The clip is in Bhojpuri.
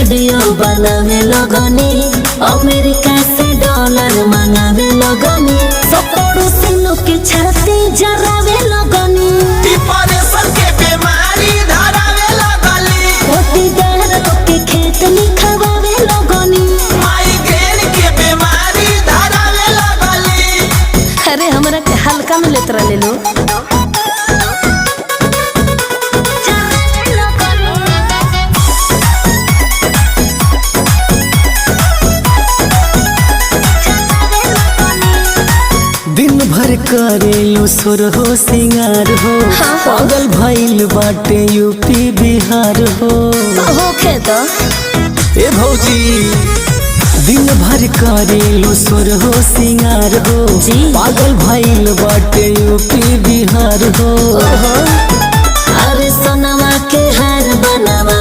वीडियो बनावे लगनी, अमेरिका से डॉलर मंगावे लगनी, सब पड़ोसी लोग के छाती जरावे लगनी, डिप्रेशन के बीमारी धरावे लगली, पटीदार लोग के खेत लिखवावे लगनी, माइग्रेन के बीमारी धरावे लगली। अरे हमरा के हल्का में लेत रहे लो। दिन भर करेलो सुर हो सिंगार हो, पागल भइल बाटे यूपी बिहार हो। होखे तो ए भौजी दिन भर करेलो सुर हो सिंगार हो, पागल भइल बाटे यूपी बिहार हो। अरे सोनवा के हार बनावा